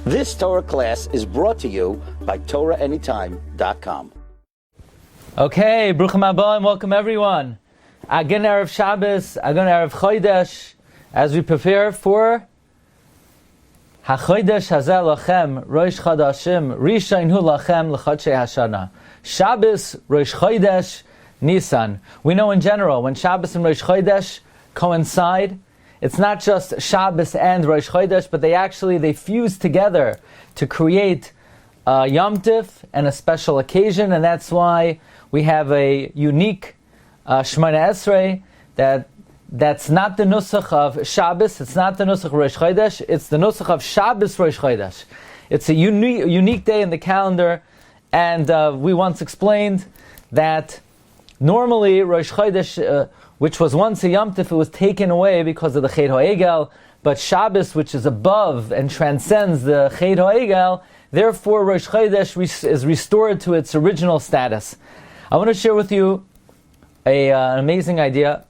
This Torah class is brought to you by TorahAnytime.com. Okay, Bruchim Haba and welcome everyone. Again, Erev Shabbos, again, Erev Chodesh, as we prepare for HaChodesh Hazeh Lachem, Rosh Chodashim, Rishon Hu Lachem L'Chodshei Hashana. Shabbos, Rosh Chodesh, Nisan. We know in general, when Shabbos and Rosh Chodesh coincide, it's not just Shabbos and Rosh Chodesh, but they fuse together to create Yom Tif and a special occasion, and that's why we have a unique Shemona Esrei that's not the nusach of Shabbos, it's not the nusach of Rosh Chodesh, it's the nusach of Shabbos Rosh Chodesh. It's a unique day in the calendar, and we once explained that normally Rosh Chodesh, which was once a Yom Tif, it was taken away because of the Chet HaEgel, but Shabbos, which is above and transcends the Chet HaEgel, therefore Rosh Chodesh is restored to its original status. I want to share with you an amazing idea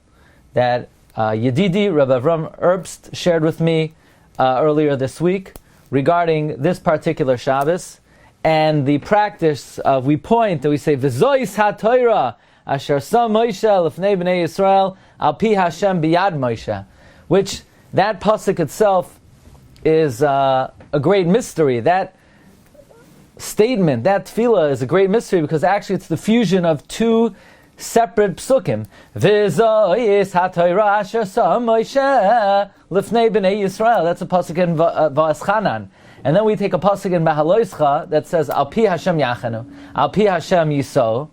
that Yedidi, Rabbi Herbst, shared with me earlier this week regarding this particular Shabbos, and the practice of, we say, V'zois ha-Torah, Asher Sam Moshe Lefnei Bnei Yisrael Al Pi Hashem Biyad Moshe, which that pasuk itself is a great mystery. That statement, that tefillah, is a great mystery because actually it's the fusion of two separate psukim. V'zois ha-Torah Asher Sam Moshe Lefnei Bnei Yisrael. That's a pasuk in Va'aschanan. And then we take a pasuk in Mahaloischa that says Al Pi Hashem Yachanu, Al Pi Hashem Yiso.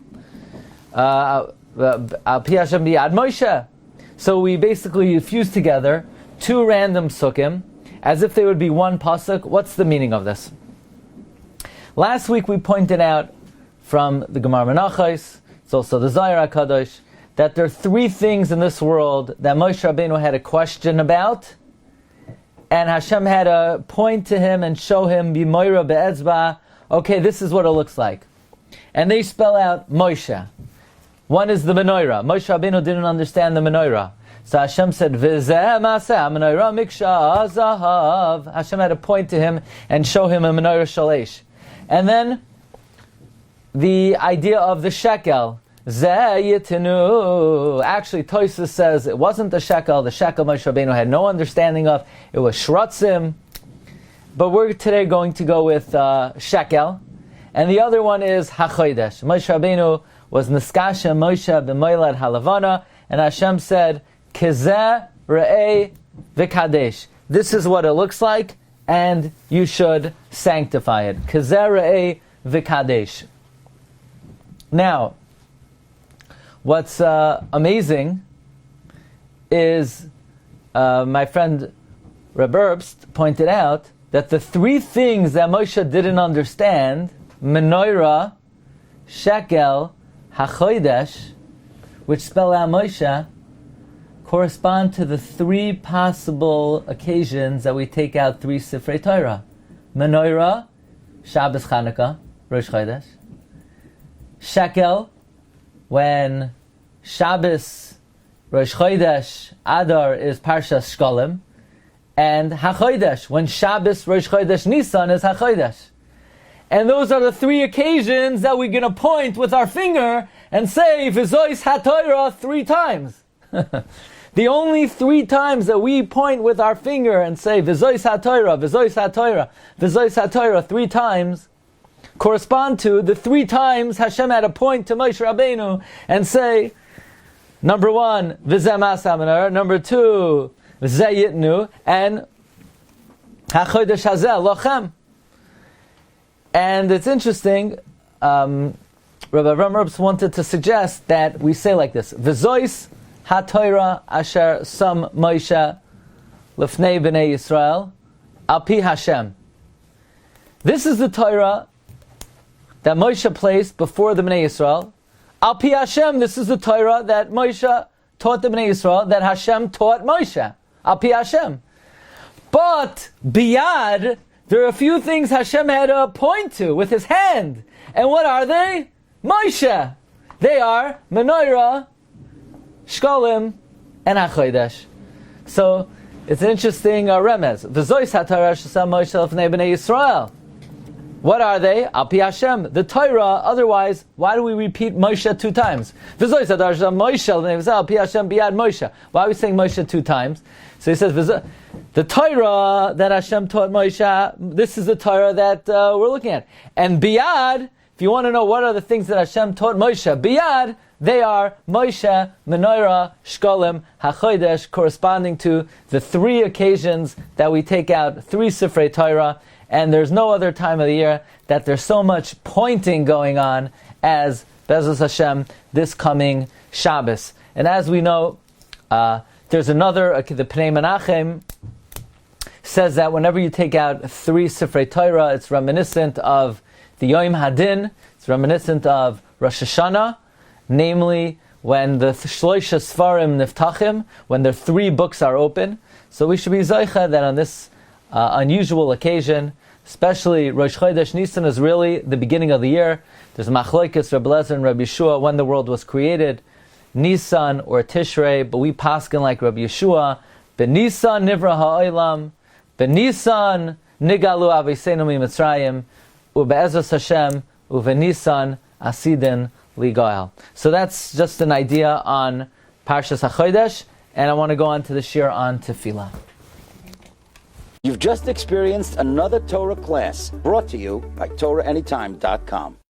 So we basically fuse together two random sukkim as if they would be one pasuk. What's the meaning of this? Last week we pointed out from the Gemara Menachos, it's also the Zohar HaKadosh, that there are three things in this world that Moshe Rabbeinu had a question about, and Hashem had to point to him and show him B'moira be'etzba. Okay, this is what it looks like, and they spell out Moshe. One is the menorah. Moshe Rabbeinu didn't understand the menorah. So Hashem said, V'zeh ma'aseh menorah miksha zahav. Hashem had to point to him and show him a menorah shalesh. And then the idea of the shekel. Zeh yitinu. Actually, Tosfos says it wasn't the shekel. The shekel Moshe Rabbeinu had no understanding of. It was shratzim. But we're today going to go with shekel. And the other one is HaChodesh. Moshe Rabbeinu was Niskasha Moshe b'moilad halavana, and Hashem said, Kezeh re'eh v'kadesh. This is what it looks like, and you should sanctify it. Kezeh re'eh v'kadesh. Now, what's amazing is my friend Rabbi Herbst pointed out that the three things that Moshe didn't understand, menorah, shekel, HaChodesh, which spell out Moshe, correspond to the three possible occasions that we take out three Sifrei Torah. Menorah, Shabbos Chanukah, Rosh Chodesh. Shekel, when Shabbos, Rosh Chodesh, Adar is Parshas Shkolim. And HaChodesh, when Shabbos, Rosh Chodesh, Nisan is HaChodesh. And those are the three occasions that we're going to point with our finger and say, V'zois ha-Torah 3 times. The only 3 times that we point with our finger and say, V'zois ha-Torah, V'zois ha-Torah, V'zois ha-Torah 3 times, correspond to the 3 times Hashem had to point to Moshe Rabbeinu and say, number 1, V'zeh ma'aseh menorah, number 2, V'zeh yitnu, and HaChodesh hazeh lochem. And it's interesting, Rabbi Herbst wanted to suggest that we say like this, V'zois ha-Torah asher sam Moshe lefnei b'nei Yisrael al pi Hashem. This is the Torah that Moshe placed before the Bnei Yisrael. Al pi Hashem, this is the Torah that Moshe taught the Bnei Yisrael, that Hashem taught Moshe. Al pi Hashem. But biyad, there are a few things Hashem had to point to with his hand. And what are they? Moshe. They are menorah, shkolim, and HaChodesh. So it's an interesting remez. V'zois haTorah shesam Moshe lefnei bnei Yisrael. What are they? Al pi Hashem, the Torah. Otherwise, why do we repeat Moshe 2 times? V'zois haTorah shesam Moshe lefnei Yisrael, al pi Hashem biyad Moshe. Why are we saying Moshe 2 times? So he says, the Torah that Hashem taught Moshe, this is the Torah that we're looking at. And biyad, if you want to know what are the things that Hashem taught Moshe, biyad, they are Moshe, Menorah, Shkolim, HaChodesh, corresponding to the 3 occasions that we take out 3 Sifrei Torah, and there's no other time of the year that there's so much pointing going on as Be'ezus Hashem this coming Shabbos. And as we know, there's another, the Pnei Menachem says that whenever you take out 3 Sifrei Torah, it's reminiscent of the Yom Hadin, it's reminiscent of Rosh Hashanah, namely when the Shloisha Sfarim Niftachim, when the 3 books are open. So we should be Zaycha that on this unusual occasion, especially Rosh Chodesh Nisan is really the beginning of the year. There's Machlokes, Rabbi Lezer and Rabbi Yeshua, when the world was created, Nisan or Tishrei, but we paskin like Rabbi Yeshua, Ben Nisan Nivra Ha'olam, Ben Nisan Nigalu Aviseinu Mitzrayim, Ube'ezus Hashem, Uve Nisan Asidin Ligoel. So that's just an idea on Parshas HaChodesh, and I want to go on to the shir on Tefillah. You've just experienced another Torah class brought to you by TorahAnytime.com.